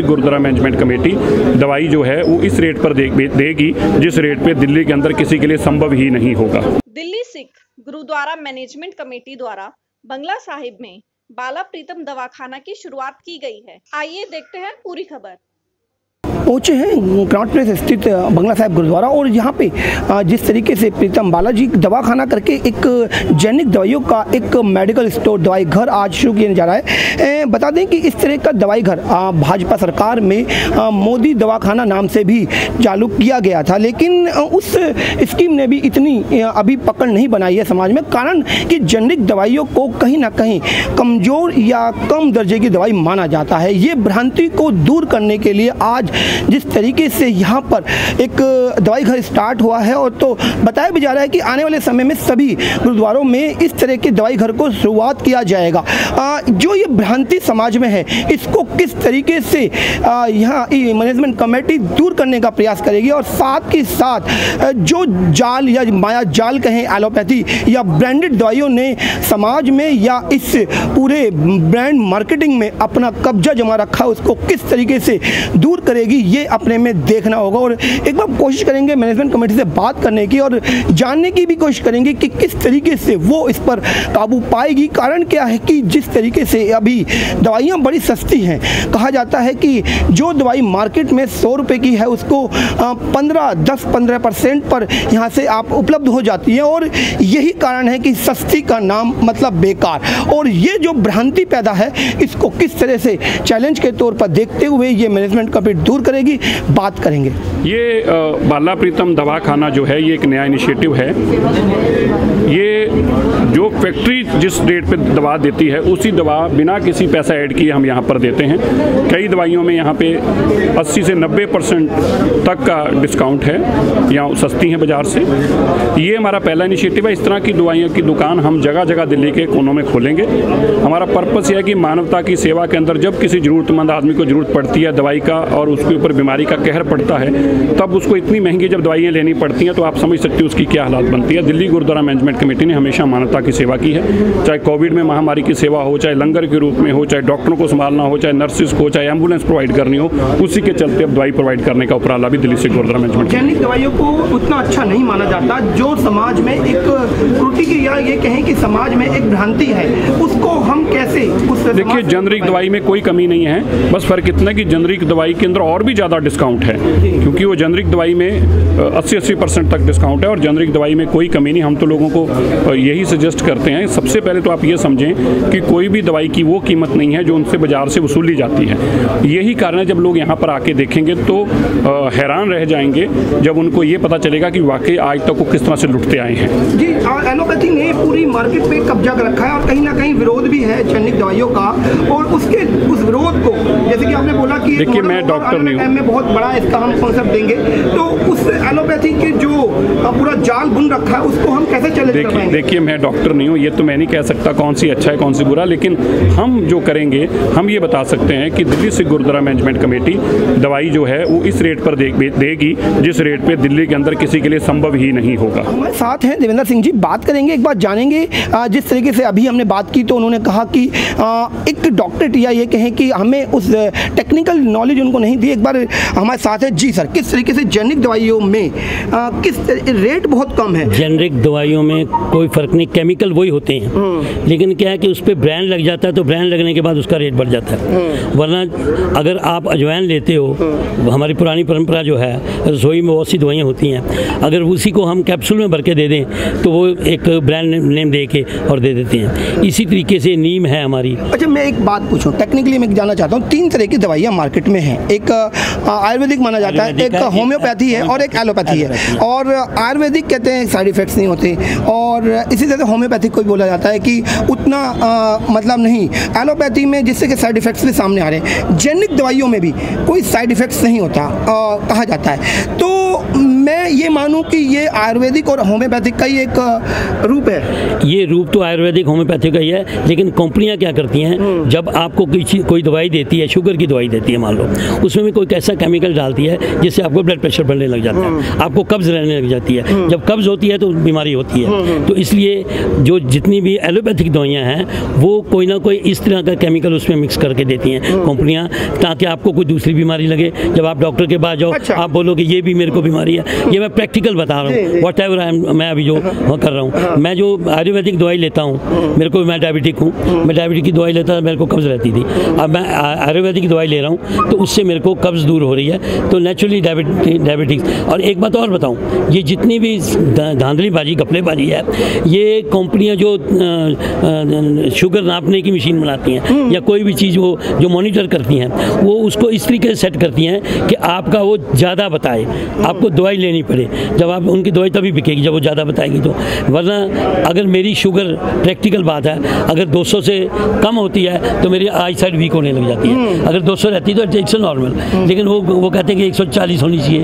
Gurdwara management committee दवाई जो है वो इस रेट पर देगी जिस रेट पे दिल्ली के अंदर किसी के लिए संभव ही नहीं होगा। दिल्ली सिख गुरुद्वारा मैनेजमेंट कमेटी द्वारा बंगला साहिब में बाला प्रीतम दवाखाना की शुरुआत की गई है। आइए देखते हैं पूरी खबर। पहुँचे हैं कनॉट प्लेस स्थित बंगला साहिब गुरुद्वारा और यहाँ पे जिस तरीके से प्रीतम बालाजी दवाखाना करके एक जैनिक दवाइयों का एक मेडिकल स्टोर दवाई घर आज शुरू किया जा रहा है। बता दें कि इस तरह का दवाई घर भाजपा सरकार में मोदी दवाखाना नाम से भी चालू किया गया था, लेकिन उस स्कीम ने भी इतनी अभी पकड़ नहीं बनाई है समाज में, कारण कि जेनरिक दवाइयों को कहीं ना कहीं कमज़ोर या कम दर्जे की दवाई माना जाता है। ये भ्रांति को दूर करने के लिए आज जिस तरीके से यहाँ पर एक दवाई घर स्टार्ट हुआ है और तो बताया भी जा रहा है कि आने वाले समय में सभी गुरुद्वारों में इस तरह के दवाई घर को शुरुआत किया जाएगा। जो ये भ्रांति समाज में है इसको किस तरीके से यहाँ मैनेजमेंट कमेटी दूर करने का प्रयास करेगी और साथ ही साथ जो जाल या माया जाल कहें एलोपैथी या ब्रांडेड दवाइयों ने समाज में या इस पूरे ब्रांड मार्केटिंग में अपना कब्जा जमा रखा उसको किस तरीके से दूर करेगी ये अपने में देखना होगा। और एक बार कोशिश करेंगे मैनेजमेंट कमेटी से बात करने की और जानने की भी कोशिश करेंगे कि किस तरीके से वो इस पर काबू पाएगी। कारण क्या है कि जिस तरीके से अभी दवाइयाँ बड़ी सस्ती हैं, कहा जाता है कि जो दवाई मार्केट में 100 रुपये की है उसको 10-15% पर यहाँ से आप उपलब्ध हो जाती है और यही कारण है कि सस्ती का नाम मतलब बेकार। और ये जो भ्रांति पैदा है इसको किस तरह से चैलेंज के तौर पर देखते हुए ये मैनेजमेंट कमेटी दूर करेगी, बात करेंगे। ये बाला प्रीतम दवाखाना जो है ये एक नया इनिशिएटिव है। ये जो फैक्ट्री जिस रेट पे दवा देती है उसी दवा बिना किसी पैसा ऐड किए हम यहाँ पर देते हैं। कई दवाइयों में यहाँ पे 80 से 90% तक का डिस्काउंट है, यहाँ सस्ती हैं बाज़ार से। ये हमारा पहला इनिशिएटिव है। इस तरह की दवाइयों की दुकान हम जगह जगह दिल्ली के कोनों में खोलेंगे। हमारा पर्पस यह है कि मानवता की सेवा के अंदर जब किसी ज़रूरतमंद आदमी को ज़रूरत पड़ती है दवाई का और उसके ऊपर बीमारी का कहर पड़ता है तब उसको इतनी महंगी जब दवाइयाँ लेनी पड़ती हैं तो आप समझ सकते हो उसकी क्या हालत बनती है। दिल्ली गुरुद्वारा मैनेजमेंट कमेटी ने हमेशा मानवता की सेवा की है, चाहे कोविड में महामारी की सेवा हो, चाहे लंगर के रूप में हो, चाहे डॉक्टरों को संभालना हो, चाहे नर्सिस को, चाहे एम्बुलेंस प्रोवाइड करनी हो, उसी के चलते अब दवाई प्रोवाइड करने का उपराला भी दिल्ली से गुरुद्वारा मैनेजमेंट। जैनिक दवाइयों को उतना अच्छा नहीं माना जाता, जो समाज में एक त्रुटि की या ये कहें कि समाज में एक भ्रांति है उसको हम कैसे देखिए, जेनरिक दवाई में कोई कमी नहीं है, बस फर्क इतना कि जेनरिक दवाई के अंदर और भी ज़्यादा डिस्काउंट है क्योंकि वो जेनरिक दवाई में 80% तक डिस्काउंट है और जेनरिक दवाई में कोई कमी नहीं। हम तो लोगों को यही सजेस्ट करते हैं, सबसे पहले तो आप ये समझें कि कोई भी दवाई की वो कीमत नहीं है जो उनसे बाजार से वसूली जाती है। यही कारण है जब लोग यहाँ पर आके देखेंगे तो हैरान रह जाएंगे जब उनको ये पता चलेगा कि वाकई आज तक वो किस तरह से लुटते आए हैं। जी, एलोपैथी ने पूरी मार्केट पे कब्जा कर रखा है और कहीं ना कहीं विरोध भी है जेनिक दवाइयों का और उस विरोध को जैसे कि आपने बोला कि देखिए मैं डॉक्टर नहीं हूँ, में बहुत बड़ा इसका हम कॉन्सेप्ट देंगे तो उस एलोपैथी के जो पूरा जाल बुन रखा है उसको हम कैसे चैलेंज कर पाएंगे? देखिए मैं डॉक्टर नहीं हूँ, ये तो मैं नहीं कह सकता कौन सी अच्छा है कौन सी बुरा, लेकिन हम जो करेंगे हम ये बता सकते हैं कि दिल्ली सिख गुरुद्वारा मैनेजमेंट कमेटी दवाई जो है वो इस रेट पर देगी जिस रेट पे दिल्ली के अंदर किसी के लिए संभव ही नहीं होगा। हमारे साथ हैं देवेंद्र सिंह जी, बात करेंगे, एक बात जानेंगे। जिस तरीके से अभी हमने बात की तो उन्होंने कहा कि एक डॉक्टरेट या ये कहें कि हमें उस टेक्निकल नॉलेज उनको नहीं दी। एक बार हमारे साथ है जी सर, किस तरीके से जेनरिक दवाइयों में किस रेट बहुत कम है? जेनरिक दवाइयों में कोई फर्क नहीं, केमिकल वही होते हैं लेकिन क्या है कि उस पर ब्रांड लग जाता है तो ब्रांड लगने के बाद उसका रेट बढ़ जाता है। वरना अगर आप अजवाइन लेते हो, हमारी पुरानी परंपरा जो है रसोई में बहुत सी दवाइयाँ होती हैं, अगर उसी को हम कैप्सूल में भर के दे दें तो वो एक ब्रांड नेम दे के और दे देते हैं। इसी तरीके से नीम है हमारी। अच्छा मैं एक बात पूछूं, टेक्निकली मैं जानना चाहता हूँ, 3 तरह की दवाइयाँ मार्केट में हैं, एक आयुर्वेदिक माना जाता है, एक होम्योपैथी है और एक एलोपैथी है। और आयुर्वेदिक कहते हैं साइड इफेक्ट्स नहीं होते और इसी तरह से होम्योपैथिक को बोला जाता है कि उतना मतलब नहीं, एलोपैथी में जिससे कि साइड इफेक्ट्स भी सामने आ रहे हैं। जेनिक दवाइयों में भी कोई साइड इफेक्ट्स नहीं होता कहा जाता है। तो तो मैं ये मानूं कि ये आयुर्वेदिक और होम्योपैथिक का ही एक रूप है। ये रूप तो आयुर्वेदिक होम्योपैथिक का ही है, लेकिन कंपनियां क्या करती हैं, जब आपको कोई दवाई देती है, शुगर की दवाई देती है मान लो, उसमें भी कोई ऐसा केमिकल डालती है जिससे आपको ब्लड प्रेशर बढ़ने लग जाता है, आपको कब्ज रहने लग जाती है। जब कब्ज होती है तो बीमारी होती है। तो इसलिए जो जितनी भी एलोपैथिक दवाइयाँ हैं वो कोई ना कोई इस तरह का केमिकल उसमें मिक्स करके देती हैं कंपनियां, ताकि आपको कोई दूसरी बीमारी लगे। जब आप डॉक्टर के पास जाओ, आप बोलो कि ये भी मेरे को बीमारी है। ये मैं प्रैक्टिकल बता रहा हूँ, वॉट एवर मैं अभी जो कर रहा हूँ। मैं जो आयुर्वेदिक दवाई लेता हूँ, मेरे को, मैं डायबिटिक हूँ, मैं डायबिटिक की दवाई लेता था, मेरे को कब्ज रहती थी। अब मैं आयुर्वेदिक दवाई ले रहा हूँ तो उससे मेरे को कब्ज दूर हो रही है। तो नेचुरली डायबिटिक्स। और एक बात और बताऊँ, ये जितनी भी धांधलीबाजी घपलेबाजी है, ये कंपनियाँ जो शुगर नापने की मशीन बनाती हैं या कोई भी चीज़ वो जो मॉनिटर करती हैं, वो उसको इस तरीके से सेट करती हैं कि आपका वो ज़्यादा बताए, आपको दवाई लेनी पड़े। जब आप उनकी दवाई तभी बिकेगी जब वो ज़्यादा बताएगी तो, वरना अगर मेरी शुगर, प्रैक्टिकल बात है, अगर 200 से कम होती है तो मेरी आई साइड वीक होने लग जाती है। अगर 200 रहती है तो इट्स नॉर्मल, लेकिन वो कहते हैं कि 140 होनी चाहिए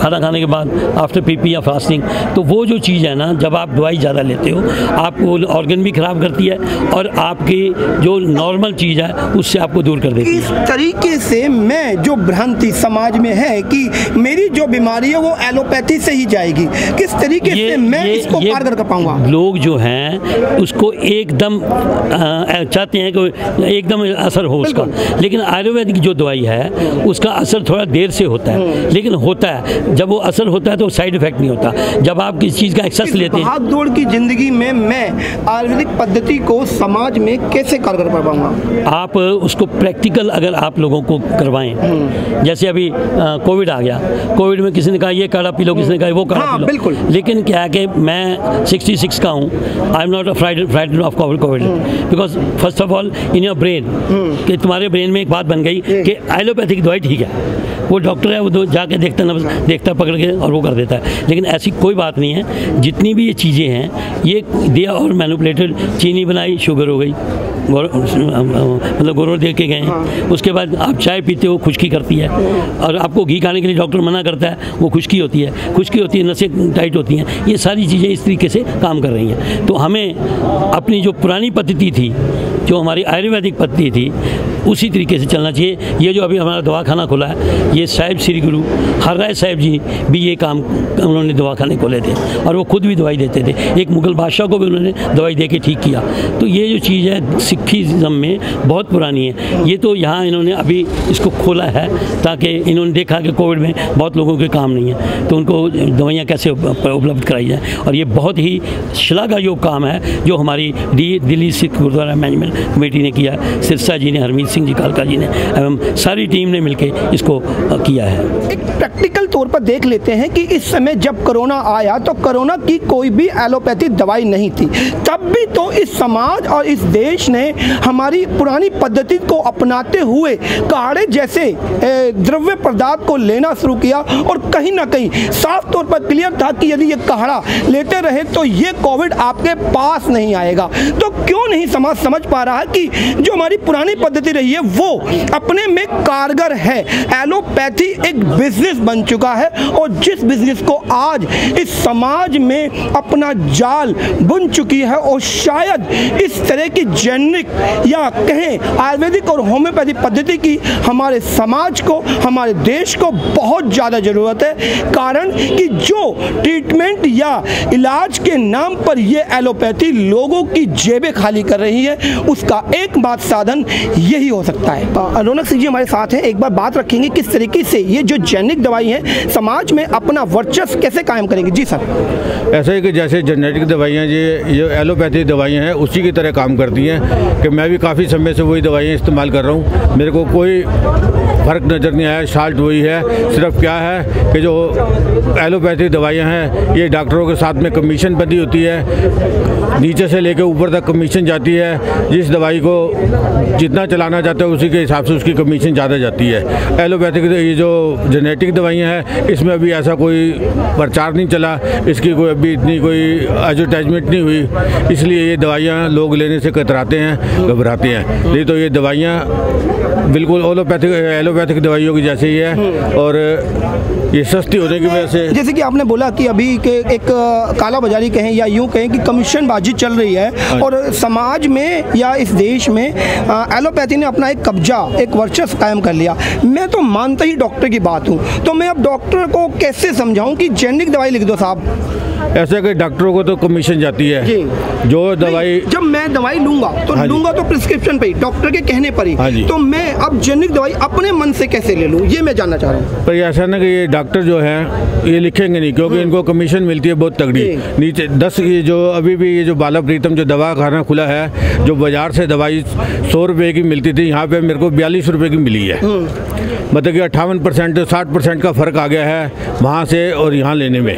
खाना खाने के बाद, आफ्टर पीपी या फास्टिंग। तो वो जो चीज़ है ना, जब आप दवाई ज़्यादा लेते हो, आपको ऑर्गन भी ख़राब करती है और आपकी जो नॉर्मल चीज़ है उससे आपको दूर कर देती है। इस तरीके से मैं जो भ्रांति समाज में है कि मेरी जो बीमारी है वो एलोपैथी से ही जाएगी, किस तरीके से मैं इसको पार कर पाऊंगा? लोग जो हैं उसको एकदम चाहते हैं कि एकदम असर हो उसका, लेकिन आयुर्वेदिक जो दवाई है उसका असर थोड़ा देर से होता है, लेकिन होता है। जब वो असर होता है तो साइड इफेक्ट नहीं होता। जब आप किसी चीज़ का एक्सेस लेते हैं, भाग दौड़ की जिंदगी में मैं आयुर्वेदिक पद्धति को समाज में कैसे कारगर कर पाऊंगा? आप उसको प्रैक्टिकल अगर आप लोगों को करवाएं, जैसे अभी कोविड आ गया, कोविड में किसी ने कहा ये काढ़ा पी लो, किसी ने कहा वो काढ़ा पी लो। बिल्कुल। लेकिन क्या है कि मैं 66 का हूँ, I am not frightened of Covid, because first of all in your brain, कि तुम्हारे ब्रेन में एक बात बन गई कि एलोपैथिक दवाई ठीक है, वो डॉक्टर है वो जाके देखता पकड़ के और वो कर देता है। लेकिन ऐसी कोई बात नहीं है। जितनी भी ये चीज़ें हैं ये दिया और मैनिपुलेटेड, चीनी बनाई शुगर हो गई, मतलब गोरों दे के गए। उसके बाद आप चाय पीते हो, खुश्की करती है, और आपको घी खाने के लिए डॉक्टर मना करता है, वो खुश्की होती है, नसें टाइट होती हैं। ये सारी चीज़ें इस तरीके से काम कर रही हैं। तो हमें अपनी जो पुरानी पद्धति थी, जो हमारी आयुर्वेदिक पद्धति थी, उसी तरीके से चलना चाहिए। ये जो अभी हमारा दवाखाना खुला है, ये साहिब श्री गुरु हरराय साहिब जी भी ये काम उन्होंने दवाखाने खोले थे और वो खुद भी दवाई देते थे। एक मुगल बादशाह को भी उन्होंने दवाई दे के ठीक किया। तो ये जो चीज़ है सिखिज़म में बहुत पुरानी है। ये तो यहाँ इन्होंने अभी इसको खोला है ताकि इन्होंने देखा कि कोविड में बहुत लोगों के काम नहीं है, तो उनको दवाइयाँ कैसे उपलब्ध कराई जाए। और ये बहुत ही श्लाघायोग काम है जो हमारी दिल्ली सिख गुरुद्वारा मैनेजमेंट कमेटी ने किया, सिरसा जी ने, हरमीत सिंह जी कालका जी ने एवं सारी टीम ने मिलकर इसको किया है। एक प्रैक्टिकल तौर पर देख लेते हैं कि इस समय जब कोरोना आया तो कोरोना की कोई भी एलोपैथी दवाई नहीं थी, तब भी तो इस समाज और इस देश ने हमारी पुरानी पद्धति को अपनाते हुए काढ़े जैसे द्रव्य पदार्थ को लेना शुरू किया। और कहीं ना कहीं साफ तौर पर क्लियर था कि यदि ये काढ़ा लेते रहे तो ये कोविड आपके पास नहीं आएगा। तो क्यों नहीं समाज समझ पा रहा कि जो हमारी पुरानी पद्धति रही है वो अपने में कारगर है? एलोपैथी एक बिजनेस बन चुका है और जिस बिजनेस को आज इस समाज में अपना जाल बुन चुकी है, और शायद इस तरह की जेनरिक या कहें आयुर्वेदिक और होम्योपैथी पद्धति की हमारे समाज को, हमारे देश को बहुत ज़्यादा ज़रूरत है। कारण कि जो ट्रीटमेंट या इलाज के नाम पर ये एलोपैथी लोगों की जेबें खाली कर रही है, उसका एकमात्र साधन यही हो सकता है। रौनक सिंह जी हमारे साथ हैं, एक बार बात रखेंगे किस तरीके से ये जो जेनेरिक दवाई है समाज में अपना वर्चस्व कैसे कायम करेंगे? जी सर। ऐसा ही कि जैसे जेनेरिक दवाइयाँ ये एलोपैथी दवाइयाँ हैं उसी की तरह काम करती हैं कि मैं भी काफ़ी समय से वही दवाइयाँ इस्तेमाल कर रहा हूँ, मेरे को कोई फ़र्क नज़र नहीं आया। साल्ट वही है, सिर्फ क्या है कि जो एलोपैथी दवाइयाँ हैं ये डॉक्टरों के साथ में कमीशन बंदी होती है, नीचे से लेकर ऊपर तक कमीशन जाती है। जिस दवाई को जितना चलाना चाहते हैं उसी के हिसाब से उसकी कमीशन ज़्यादा जाती है। एलोपैथिक ये जो जेनेटिक दवाइयाँ हैं इसमें अभी ऐसा कोई प्रचार नहीं चला, इसकी कोई अभी इतनी कोई एडवर्टाइजमेंट नहीं हुई, इसलिए ये दवाइयाँ लोग लेने से कतराते हैं, घबराते हैं। नहीं तो ये दवाइयाँ बिल्कुल एलोपैथिक दवाइयों की जैसे ही है और ये सस्ती होने की वजह से। जैसे कि आपने बोला कि अभी के एक काला बाजारी कहें या यूं कहें कि कमीशनबाजी चल रही है और समाज में या इस देश में एलोपैथी ने अपना एक कब्जा, एक वर्चस्व कायम कर लिया। मैं तो मानता ही डॉक्टर की बात हूँ, तो मैं अब डॉक्टर को कैसे समझाऊँ कि जेनेरिक दवाई लिख दो साहब? ऐसा कि डॉक्टरों को तो कमीशन जाती है जी। जो दवाई, जब मैं दवाई लूंगा तो लूंगा तो प्रिस्क्रिप्शन पे ही, डॉक्टर के कहने पर ही, तो मैं अब जेनेरिक दवाई अपने मन से कैसे ले लूँ, ये मैं जानना चाह रहा हूँ। पर ऐसा ना कि ये डॉक्टर जो है ये लिखेंगे नहीं, क्योंकि इनको कमीशन मिलती है बहुत तगड़ी। नीचे 10 ये जो अभी भी ये जो बाला प्रीतम जो दवा खाना खुला है, जो बाजार से दवाई 100 रुपये की मिलती थी, यहाँ पे मेरे को 42 रुपये की मिली है। मतलब कि 58% 60% का फ़र्क आ गया है वहाँ से और यहाँ लेने में।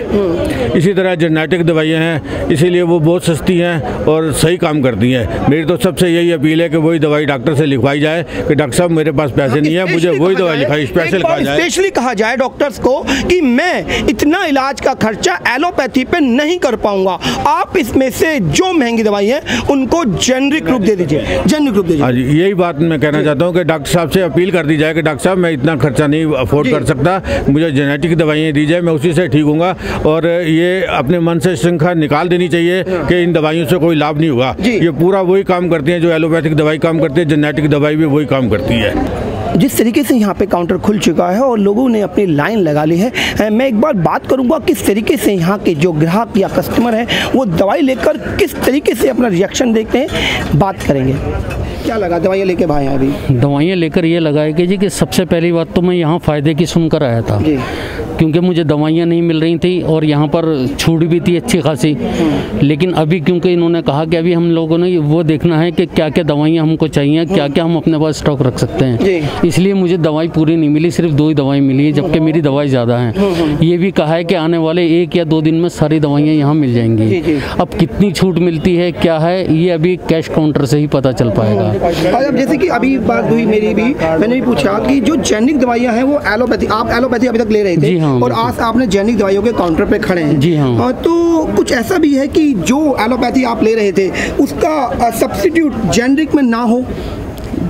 इसी तरह जेनेटिक दवाइयाँ हैं, इसीलिए वो बहुत सस्ती हैं और सही काम करती हैं। मेरी तो सबसे यही अपील है कि वही दवाई डॉक्टर से लिखवाई जाए कि डॉक्टर साहब मेरे पास पैसे नहीं है, मुझे वही दवाई लिखाई, स्पेशली कहा जाए डॉक्टर्स को कि मैं इतना इलाज का खर्चा एलोपैथी पे नहीं कर पाऊंगा, आप इसमें से जो महंगी दवाई है उनको जेनेरिक रूप दे दीजिए, जेनेरिक रूप दीजिए। हाँ जी, यही बात मैं कहना चाहता हूँ कि डॉक्टर साहब से अपील कर दी जाए कि डॉक्टर साहब मैं इतना खर्चा नहीं अफोर्ड कर सकता, मुझे जेनेटिक दवाइयाँ दी जाए, मैं उसी से ठीक हूँगा। और ये अपने मन से श्रृंखला निकाल देनी चाहिए कि इन दवाइयों से कोई लाभ नहीं होगा। ये पूरा वही काम करती हैं जो एलोपैथिक दवाई काम करती है, जेनेटिक दवाई भी वही काम करती है। जिस तरीके से यहाँ पे काउंटर खुल चुका है और लोगों ने अपनी लाइन लगा ली है, मैं एक बार बात करूँगा किस तरीके से यहाँ के जो ग्राहक या कस्टमर हैं वो दवाई लेकर किस तरीके से अपना रिएक्शन देखते हैं, बात करेंगे। क्या लगा दवाइयाँ लेके भाई? अभी दवाइयाँ लेकर ये लगा है कि सबसे पहली बात तो मैं यहाँ फ़ायदे की सुनकर आया था, क्योंकि मुझे दवाइयाँ नहीं मिल रही थी और यहाँ पर छूट भी थी अच्छी खासी। लेकिन अभी क्योंकि इन्होंने कहा कि अभी हम लोगों ने वो देखना है कि क्या क्या दवाइयाँ हमको चाहिए, क्या क्या हम अपने पास स्टॉक रख सकते हैं, इसलिए मुझे दवाई पूरी नहीं मिली, सिर्फ 2 ही दवाई मिली है, जबकि मेरी दवाई ज़्यादा है। ये भी कहा है कि आने वाले 1 या 2 दिन में सारी दवाइयाँ यहाँ मिल जाएंगी। अब कितनी छूट मिलती है क्या है ये अभी कैश काउंटर से ही पता चल पाएगा। अब जैसे कि अभी बात हुई मेरी भी, मैंने भी पूछा कि जो जेनेरिक दवाइयाँ हैं वो एलोपैथी, आप एलोपैथी अभी तक ले रहे थे और आज आपने जेनेरिक दवाइयों के काउंटर पे खड़े हैं। जी हाँ। तो कुछ ऐसा भी है कि जो एलोपैथी आप ले रहे थे उसका सब्स्टिट्यूट जेनेरिक में ना हो,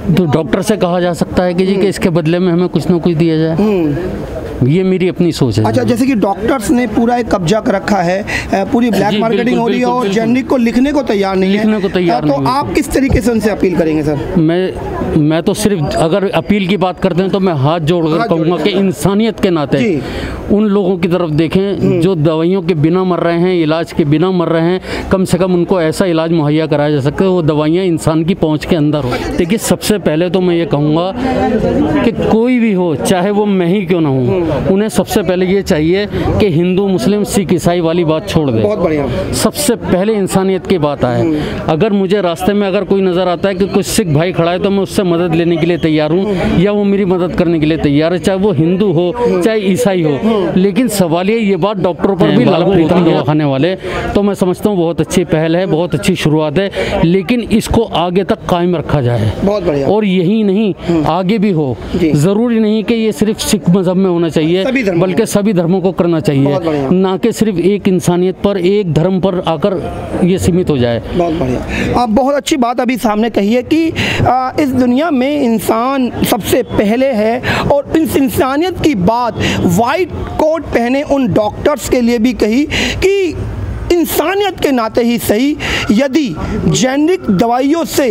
तो डॉक्टर से कहा जा सकता है कि इसके बदले में हमें कुछ ना कुछ दिया जाए। ये मेरी अपनी सोच है। अच्छा, जैसे कि डॉक्टर्स ने पूरा एक कब्जा कर रखा है, पूरी ब्लैक मार्केटिंग हो रही है और जेनेरिक को लिखने को तैयार नहीं है, तो आप किस तरीके से उनसे अपील करेंगे सर? मैं तो सिर्फ अगर अपील की बात करते हैं तो मैं हाथ जोड़कर कहूँगा कि इंसानियत के नाते उन लोगों की तरफ देखें जो दवाइयों के बिना मर रहे हैं, इलाज के बिना मर रहे हैं, कम से कम उनको ऐसा इलाज मुहैया कराया जा सके वो दवाइयाँ इंसान की पहुँच के अंदर हो। देखिए, सबसे पहले तो मैं ये कहूँगा कि कोई भी हो, चाहे वो मैं ही क्यों ना हूँ, उन्हें सबसे पहले ये चाहिए कि हिंदू मुस्लिम सिख ईसाई वाली बात छोड़ दे। बहुत बढ़िया। सबसे पहले इंसानियत की बात आए। अगर मुझे रास्ते में अगर कोई नज़र आता है कि कुछ सिख भाई खड़ा है तो मैं उससे मदद लेने के लिए तैयार हूँ या वो मेरी मदद करने के लिए तैयार है, चाहे वो हिंदू हो चाहे ईसाई हो। लेकिन सवाल ये बात डॉक्टरों पर भी लागू होती है खाने वाले, तो मैं समझता हूँ बहुत अच्छी पहल है, बहुत अच्छी शुरुआत है, लेकिन इसको आगे तक कायम रखा जाए। बहुत बढ़िया। और यही नहीं, आगे भी हो। ज़रूरी नहीं कि ये सिर्फ सिख मजहब में होना चाहिए, बल्कि सभी धर्मों को करना चाहिए, ना कि सिर्फ एक इंसानियत पर, एक धर्म पर आकर ये सीमित हो जाए। बहुत बढ़िया। आप बहुत अच्छी बात अभी सामने कही है कि इस दुनिया में इंसान सबसे पहले है और इस इंसानियत की बात वाइट कोट पहने उन डॉक्टर्स के लिए भी कही कि इंसानियत के नाते ही सही, यदि जेनेरिक दवाइयों से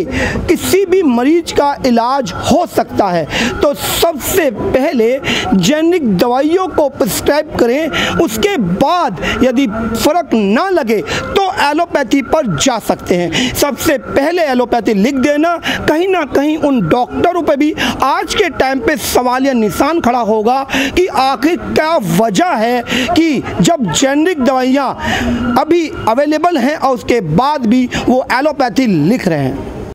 किसी भी मरीज का इलाज हो सकता है तो सबसे पहले जेनेरिक दवाइयों को प्रिस्क्राइब करें, उसके बाद यदि फ़र्क ना लगे तो एलोपैथी पर जा सकते हैं। सबसे पहले एलोपैथी लिख देना, कहीं ना कहीं उन डॉक्टरों पर भी आज के टाइम पे सवालिया निशान खड़ा होगा कि आखिर क्या वजह है कि जब जेनेरिक दवाइयाँ अभी अवेलेबल हैं और उसके बाद भी वो एलोपैथी लिख रहे हैं।